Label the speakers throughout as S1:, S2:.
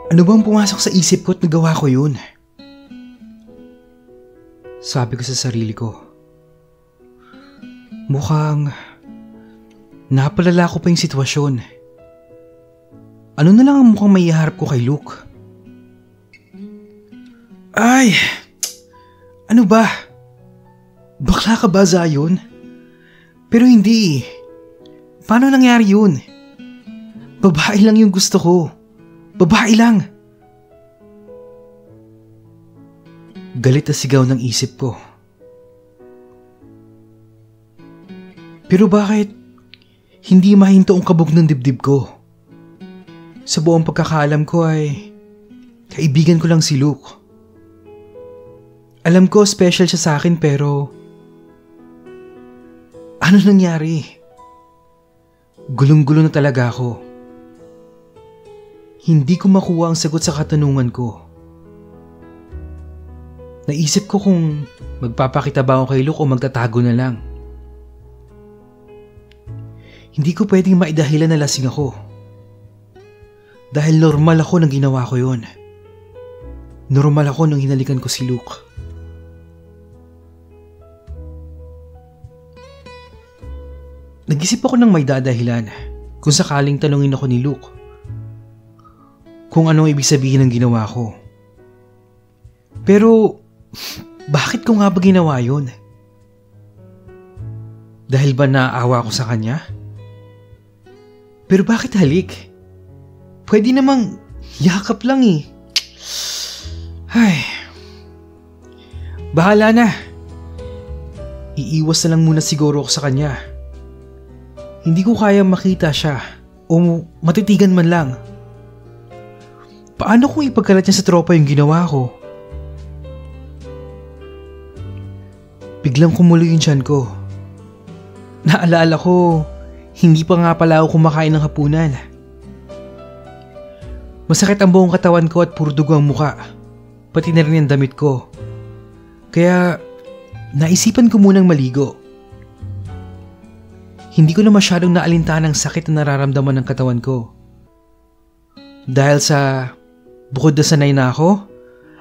S1: Ano bang pumasok sa isip ko at nagawa ko yun? Sabi ko sa sarili ko. Mukhang napalala ko pa yung sitwasyon. Ano na lang ang mukhang maiharap ko kay Luke? Ay! Ano ba? Bakla ka ba, Zion? Pero hindi. Paano nangyari yun? Babae lang yung gusto ko. Babae lang. Galit na sigaw ng isip ko. Pero bakit hindi mahinto ang kabog ng dibdib ko? Sa buong pagkakaalam ko ay kaibigan ko lang si Luke. Alam ko special siya sa akin pero ano nangyari? Gulong-gulo na talaga ako. Hindi ko makuha ang sagot sa katanungan ko. Naisip ko kung magpapakita ba ako kay Luke o magtatago na lang. Hindi ko pwedeng maidahilan na lasing ako. Dahil normal ako nang ginawa ko yon. Normal ako nang hinalikan ko si Luke. Nag-isip ako ng may dadahilan kung sakaling tanungin ako ni Luke kung anong ibig sabihin ng ginawa ko. Pero bakit ko nga ba ginawa yun? Dahil ba naaawa ko sa kanya? Pero bakit halik? Pwede namang yakap lang eh. Ay, bahala na. Iiwas na lang muna siguro ako sa kanya. Hindi ko kaya makita siya o matitigan man lang. Paano kung ipagkalat niya sa tropa yung ginawa ko? Biglang kumulo yung tiyan ko. Naalala ko, hindi pa nga pala ako kumakain ng hapunan. Masakit ang buong katawan ko at puro dugo ang muka, pati na rin ang damit ko. Kaya naisipan ko munang maligo. Hindi ko na masyadong naalintan ang sakit na nararamdaman ng katawan ko. Dahil sa bukod na sanay na ako,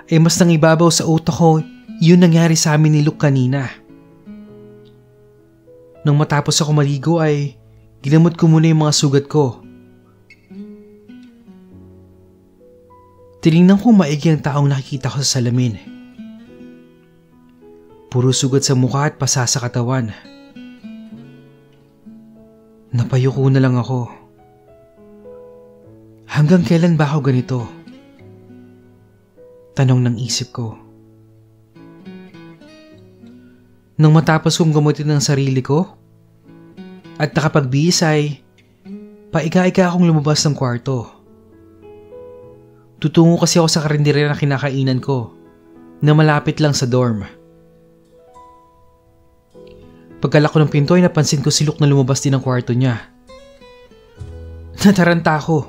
S1: ay mas nangibabaw sa utak ko yun nangyari sa amin ni Luke kanina. Nang matapos ako maligo ay ginamot ko muna yung mga sugat ko. Tinignan ko maigi ang taong nakikita ko sa salamin. Puro sugat sa mukha at pasa sa katawan. Napayuko na lang ako. Hanggang kailan ba ako ganito? Tanong ng isip ko. Nang matapos kong gamutin ang sarili ko at nakapagbihis ay paika-ika akong lumabas ng kwarto. Tutungo kasi ako sa karinderya na kinakainan ko na malapit lang sa dorm. Pagkalak ko ng pinto ay napansin ko si Luke na lumabas din ng kwarto niya. Nataranta ako.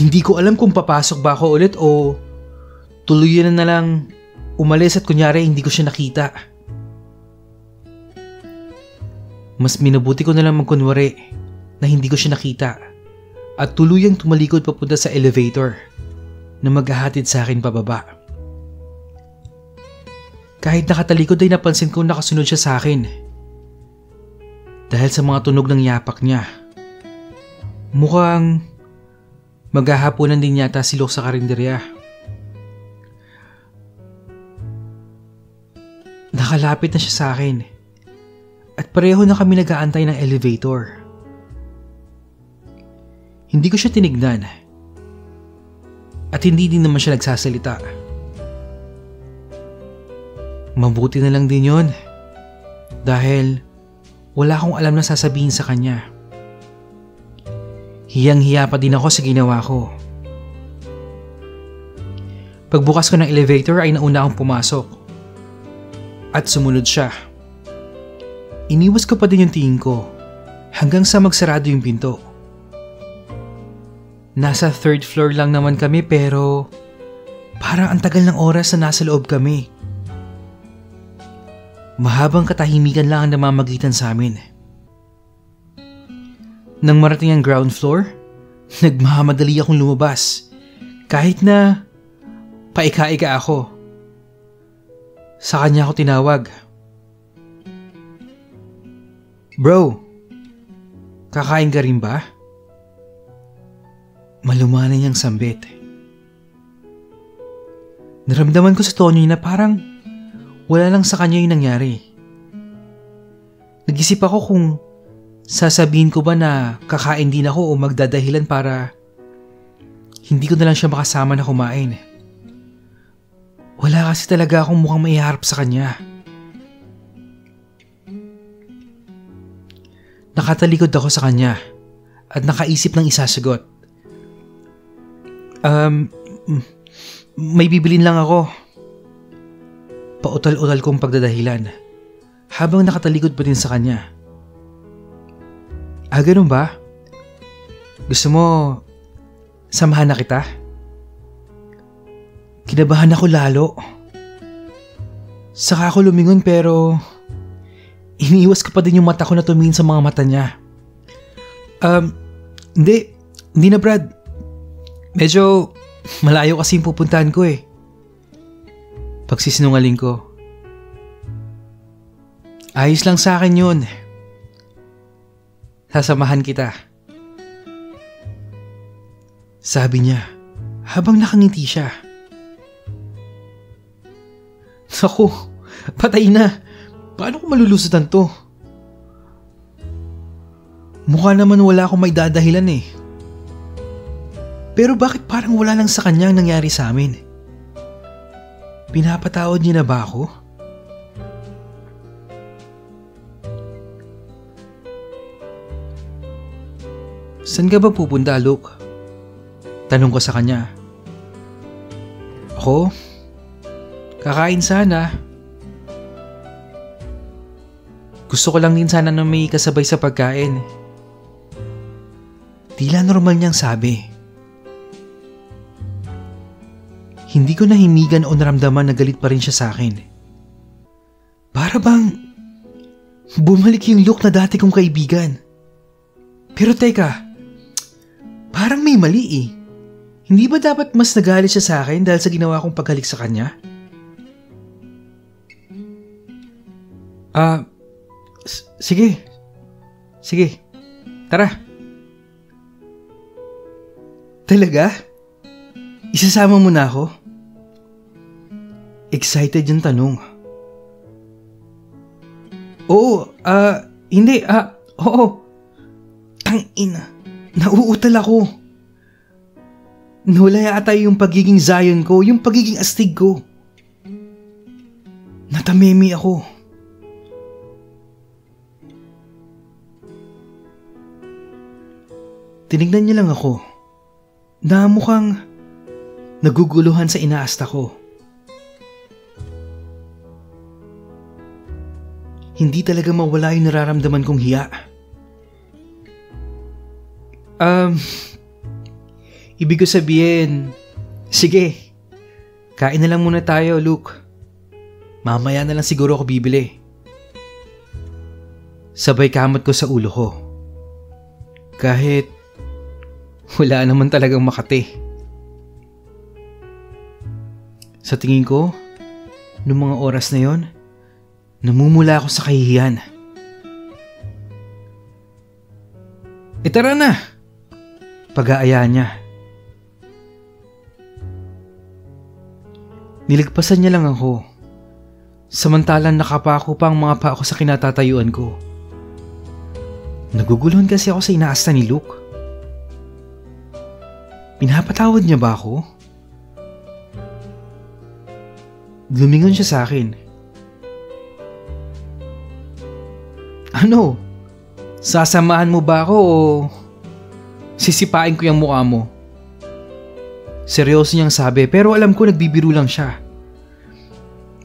S1: Hindi ko alam kung papasok ba ako ulit o tuluyan na lang umalis at kunyari hindi ko siya nakita. Mas minabuti ko na lang magkunwari na hindi ko siya nakita at tuluyang tumalikod papunta sa elevator na maghahatid sa akin pababa. Kahit nakatalikod ay napansin ko nakasunod siya sa akin. Dahil sa mga tunog ng yapak niya. Mukhang maghahaponan din yata si Luke sa karinderya. Nakalapit na siya sa akin. At pareho na kami nag-aantay ng elevator. Hindi ko siya tinignan. At hindi din naman siya nagsasalita. Mabuti na lang din yon. Dahil wala akong alam na sasabihin sa kanya. Hiyang-hiya pa din ako sa ginawa ko. Pagbukas ko ng elevator ay nauna akong pumasok. At sumunod siya. Iniwas ko pa din yung tingin ko hanggang sa magsarado yung pinto. Nasa third floor lang naman kami pero parang ang tagal ng oras na nasa loob kami. Mahabang katahimikan lang ang namamagitan sa amin. Nang marating ang ground floor, nagmamadali akong lumabas Kahit na paika-ika ako, sa kanya ako tinawag. Bro, kakain ka rin ba? Malumanay niyang sambit. Naramdaman ko sa tono niya na parang wala lang sa kanya yung nangyari. Nag-isip ako kung sasabihin ko ba na kakain din ako o magdadahilan para hindi ko na lang siya makasama na kumain. Wala kasi talaga akong mukhang maiharap sa kanya. Nakatalikod ako sa kanya at nakaisip ng isasagot. May bibilin lang ako. Pautal-utal kong pagdadahilan habang nakatalikod pa din sa kanya. Ganun ba? Gusto mo samahan na kita? Kinabahan ako lalo. Saka ako lumingon pero iniiwas ko pa din yung mata ko na tumingin sa mga mata niya. Hindi na Brad. Medyo malayo kasi yung pupuntahan ko eh. Pagsisinungaling ko. Ayos lang sa akin yun. Sasamahan kita. Sabi niya habang nakangiti siya. Naku, patay na. Paano ko malulusutan to? Mukha naman wala akong may dadahilan eh. Pero bakit parang wala lang sa kanya ang nangyari sa amin? Pinapatawad niya na ba ako? Saan ka ba pupunta, Luke? Tanong ko sa kanya. Ako? Kakain sana. Gusto ko lang din sana na may kasabay sa pagkain. Tila normal niyang sabi. Hindi ko nahimigan o naramdaman na galit pa rin siya sa akin. Para bang bumalik yung Luke na dati kong kaibigan. Pero teka, parang may mali eh. Hindi ba dapat mas nagalit siya sa akin dahil sa ginawa kong paghalik sa kanya? Sige. Sige. Tara. Talaga? Isasama mo na ako? Excited yung tanong. Oo, hindi, oo. Tangina, nauutal ako. Nawala yata yung pagiging Zion ko, yung pagiging astig ko. Natamemi ako. Tinignan niya lang ako na mukhang naguguluhan sa inaasta ko. Hindi talaga mawala yung nararamdaman kong hiya. Ibig ko sabihin, sige, kain na lang muna tayo, Luke. Mamaya na lang siguro ako bibili. Sabay kamot ko sa ulo ko. Kahit wala naman talagang makati. Sa tingin ko, noong mga oras na yon, namumula ako sa kahihiyan. Tara na! Pag-aaya niya. Niligpasan niya lang ako. Samantalang nakapako pa ang mga paa ko sa kinatatayuan ko. Naguguluhan kasi ako sa inaasta ni Luke. Pinapatawad niya ba ako? Lumingon siya sa akin. Ano? Sasamahan mo ba ako o sisipain ko yung mukha mo? Seryoso niyang sabi pero alam ko nagbibiro lang siya.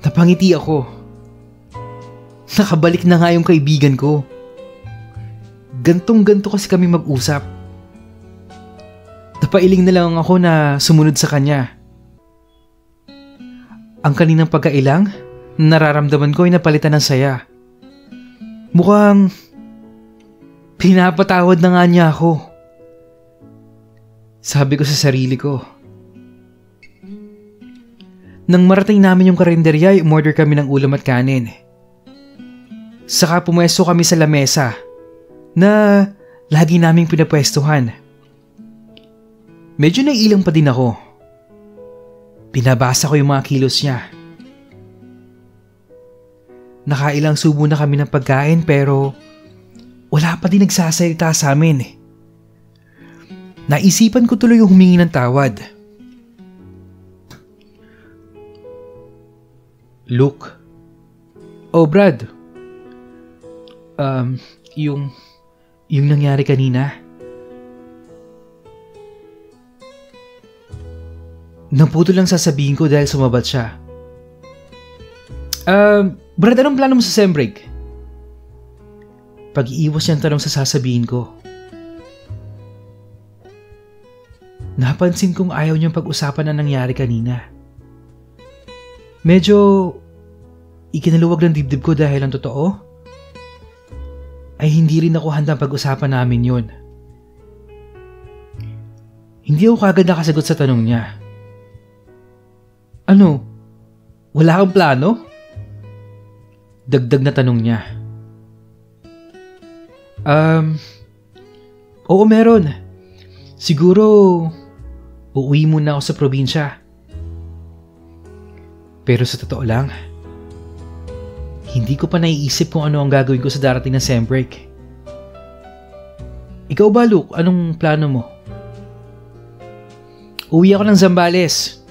S1: Napangiti ako. Nakabalik na nga yung kaibigan ko. Gantong-ganto kasi kami mag-usap. Napailing na lang ako na sumunod sa kanya. Ang kaninang pagkailang, nararamdaman ko ay napalitan ng saya. Mukhang pinapatawad na nga niya ako. Sabi ko sa sarili ko. Nang marating namin yung karinderya ay umorder kami ng ulam at kanin. Saka pumwesto kami sa lamesa na lagi naming pinapwestuhan. Medyo naiilang pa din ako. Binabasa ko yung mga kilos niya. Nakailang subo na kami ng pagkain pero wala pa din nagsasalita sa amin. Naisipan ko tuloy yung humingi ng tawad. Luke. Oh, Brad. Yung nangyari kanina. Naputo lang sasabihin ko dahil sumabat siya. Brad, anong plano mo sa sem break? Pag-iiwas niyang tanong sa sasabihin ko. Napansin kong ayaw niyang pag-usapan na nangyari kanina. Medyo ikinaluwag ng dibdib ko dahil ang totoo ay hindi rin ako handang pag-usapan namin yun. Hindi ako kagad nakasagot sa tanong niya. Ano? Wala kang plano? Dagdag na tanong niya. Oo, meron. Siguro uuwi muna ako sa probinsya. Pero sa totoo lang, hindi ko pa naiisip kung ano ang gagawin ko sa darating na sem break. Ikaw ba, Luke? Anong plano mo? Uwi ako ng Zambales.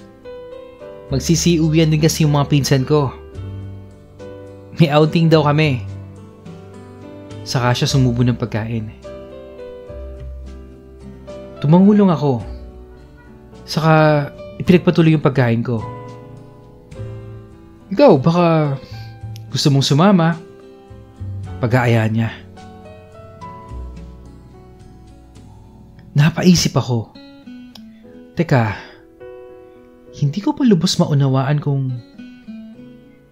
S1: Magsisiuwian din kasi yung mga pinsan ko. May outing daw kami. Saka siya sumubo ng pagkain. Tumangulong ako. Saka ipinagpatuloy yung pagkain ko. Ikaw, baka gusto mong sumama? Pag-aayaan niya. Napaisip ako. Teka, hindi ko pa lubos maunawaan kung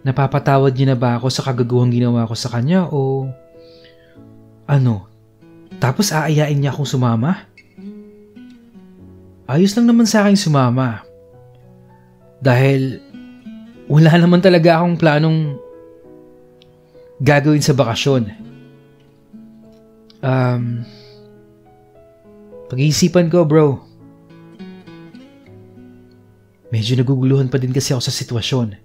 S1: napapatawad niya na ba ako sa kagaguhang ginawa ko sa kanya o ano, tapos aayain niya akong sumama? Ayos lang naman sa akin sumama. Dahil wala naman talaga akong planong gagawin sa bakasyon. Pag-iisipan ko, bro. Medyo naguguluhan pa din kasi ako sa sitwasyon.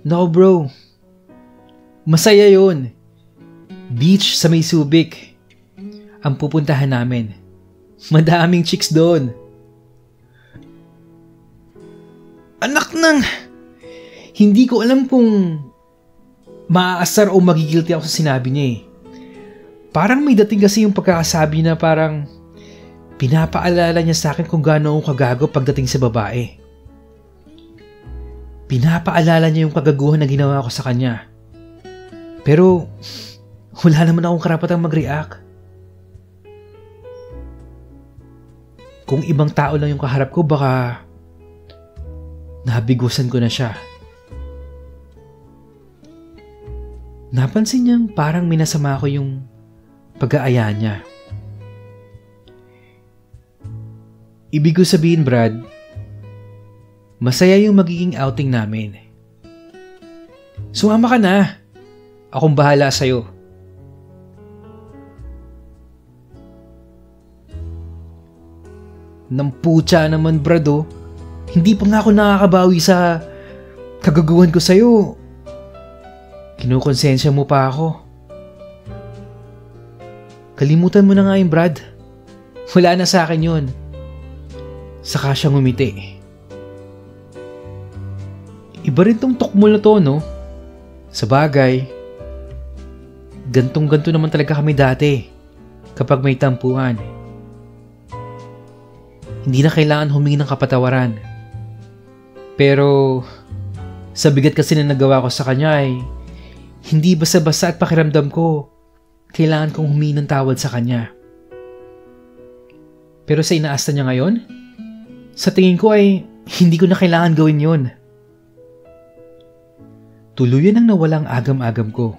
S1: No, bro. Masaya yun. Beach sa May Subic ang pupuntahan namin. Madaming chicks doon. Anak ng... Hindi ko alam kung maaasar o magigilty ako sa sinabi niya eh. Parang may dating kasi yung pagkakasabi na parang pinapaalala niya sa akin kung gaano ako kagago pagdating sa babae. Pinapaalala niya yung kagaguhan na ginawa ko sa kanya. Pero wala naman akong karapatang mag-react. Kung ibang tao lang yung kaharap ko, baka nabigusan ko na siya. Napansin niyang parang minasama ko yung pag-aaya niya. Ibig ko sabihin, Brad, masaya yung magiging outing namin. Sumama ka na. Akong bahala sa'yo. Namputya naman, Brad, oh. Hindi pa nga ako nakakabawi sa kagaguhan ko sa'yo. Kinukonsensya mo pa ako. Kalimutan mo na nga yun, Brad. Wala na sa akin yun. Saka siya ngumiti. Iba rin tong tukmol na to, no? Sa bagay, gantong-ganto naman talaga kami dati kapag may tampuhan. Hindi na kailangan humingi ng kapatawaran. Pero sa bigat kasi na nagawa ko sa kanya ay hindi basta-basta at pakiramdam ko kailangan kong humingi ng tawad sa kanya. Pero sa inaasta niya ngayon, sa tingin ko ay hindi ko na kailangan gawin yun. Tuluyan ang nawalang agam-agam ko.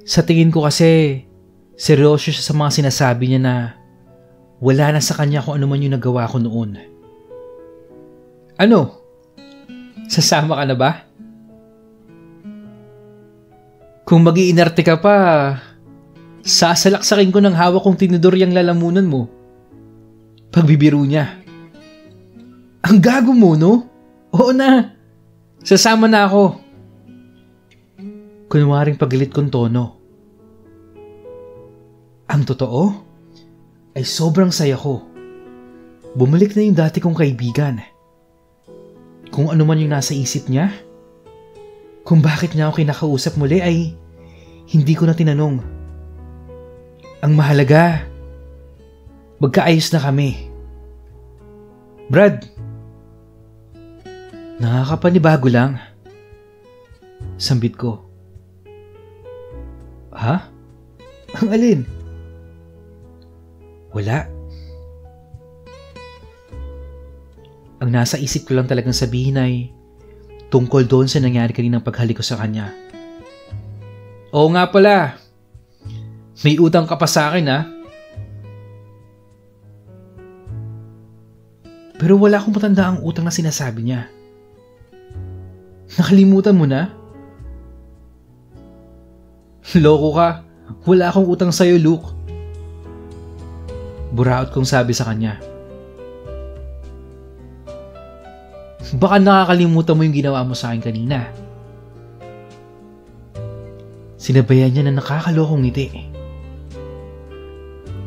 S1: Sa tingin ko kasi seryoso siya sa mga sinasabi niya na wala na sa kanya kung ano man yung nagawa ko noon. Ano? Sasama ka na ba? Kung mag-iinarte ka pa, sasalaksakin ko ng hawak kong tinidor yung lalamunan mo. Pagbibiro niya. Ang gago mo, no? Oo na. Sasama na ako. Kunwaring pagalit kong tono. Ang totoo ay sobrang saya ko. Bumalik na yung dati kong kaibigan. Kung ano man yung nasa isip niya, kung bakit niya ako kinakausap muli ay hindi ko na tinanong. Ang mahalaga, magkaayos na kami. Brad, nakakapanibago lang. Sambit ko. Ha? Ang alin? Wala. Ang nasa isip ko lang talagang sabihin ay tungkol doon sa nangyari kaninang paghalik ko sa kanya. Oo nga pala. May utang ka pa sa akin, ha? Pero wala akong matanda ang utang na sinasabi niya. Nakalimutan mo na? Loko ka. Wala akong utang sa'yo, Luke. Buraot kong sabi sa kanya. Baka nakakalimutan mo yung ginawa mo sa akin kanina. Sinabayan niya na nakakalokong ngiti.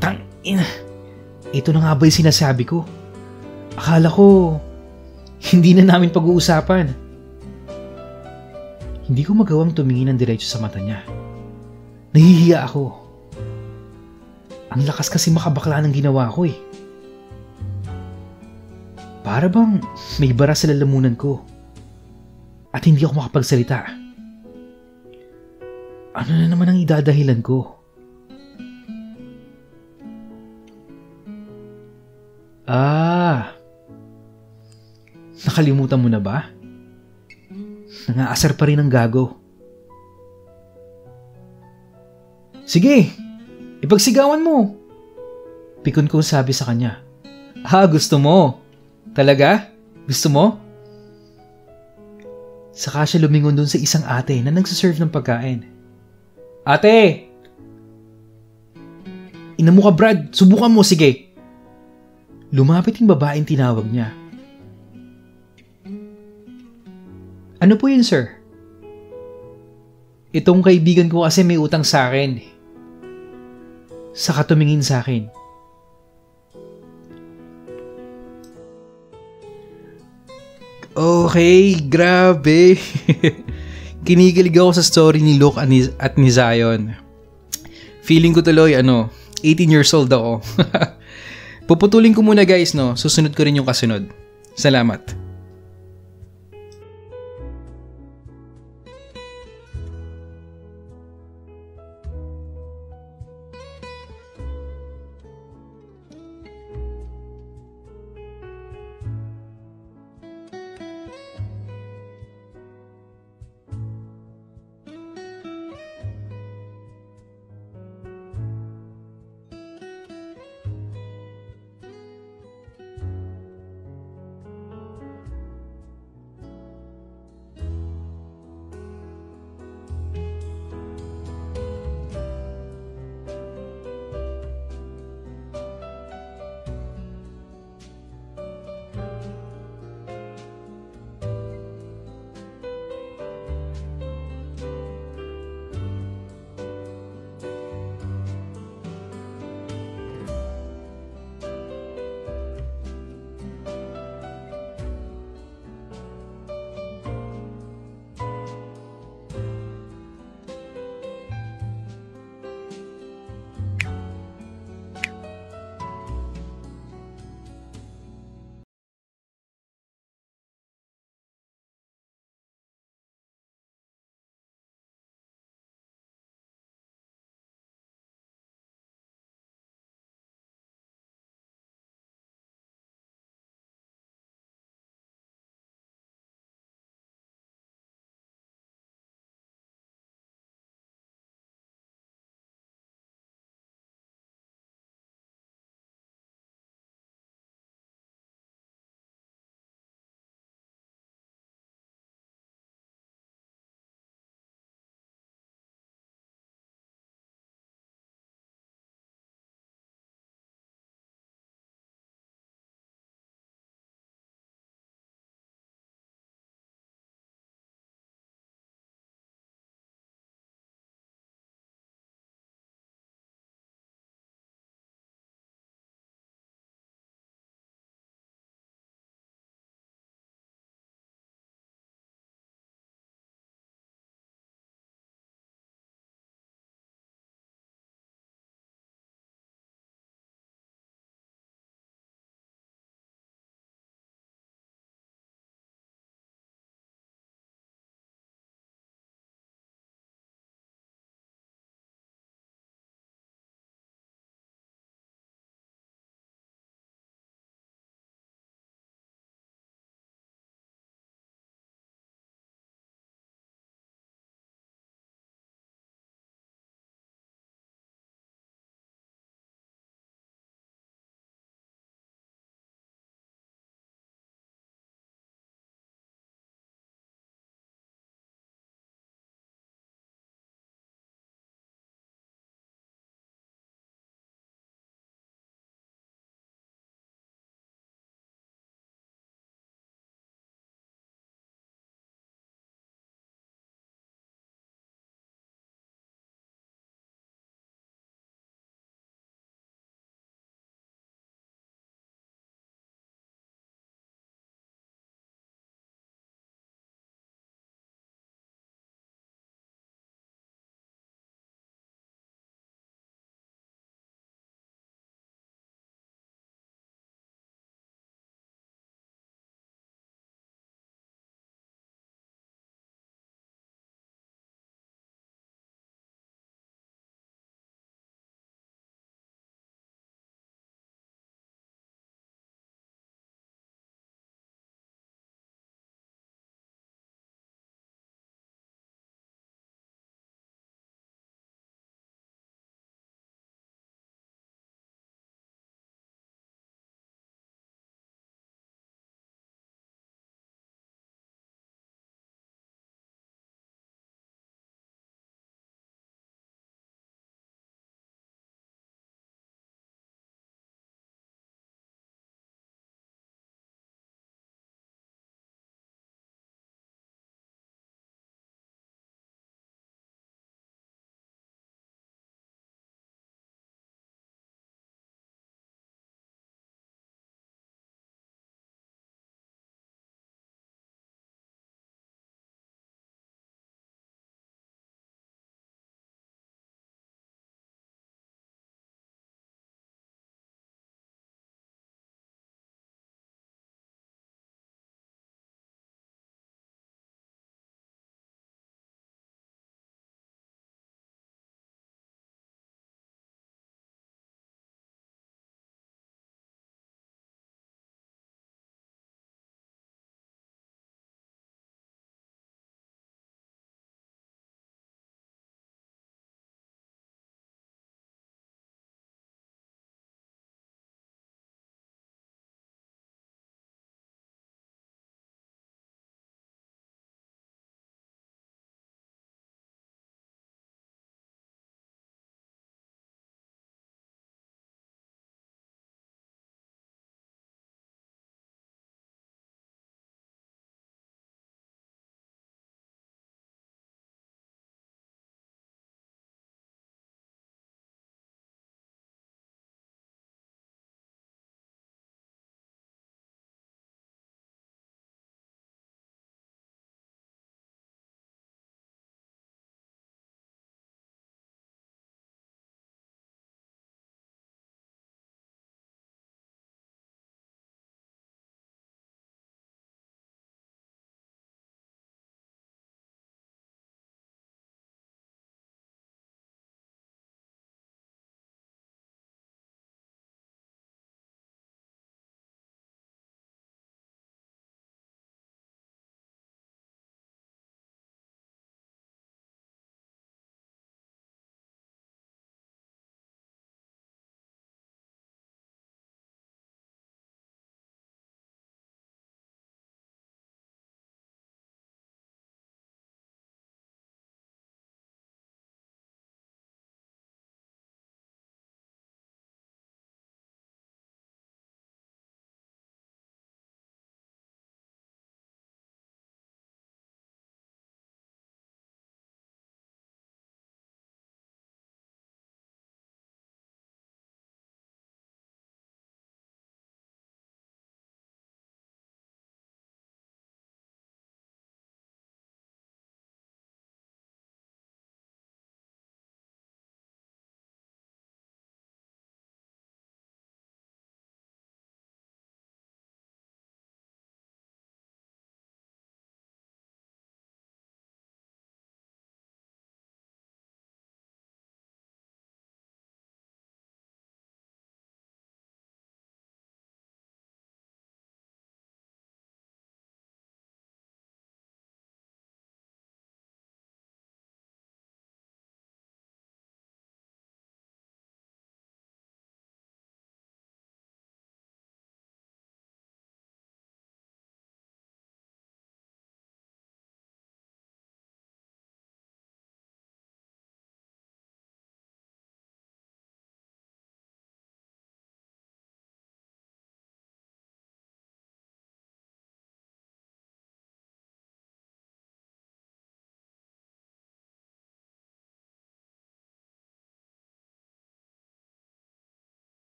S1: Tangina. Ito na nga ba yung sinasabi ko? Akala ko, hindi na namin pag-uusapan. Hindi ko magawang tumingin ng diretso sa mata niya. Nahihiya ako. Ang lakas kasi makabakla ng ginawa ko eh. Para bang may bara sa lalamunan ko. At hindi ako makapagsalita. Ano na naman ang idadahilan ko? Nakalimutan mo na ba? Nangaasar pa rin ang gago. Sige, ipagsigawan mo. Pikon kong sabi sa kanya. Gusto mo? Talaga? Gusto mo? Saka siya lumingon dun sa isang ate na nagsaserve ng pagkain. Ate! Ina mo ka, Brad. Subukan mo, sige. Lumapit yung babaeng tinawag niya. Ano po yun, sir? Itong kaibigan ko kasi may utang sa akin. Saka tumingin sa akin. Okay, grabe. Kinikilig ako sa story ni Luke at ni Zion. Feeling ko tuloy, 18 years old ako. Puputulin ko muna guys, no? Susunod ko rin yung kasunod. Salamat.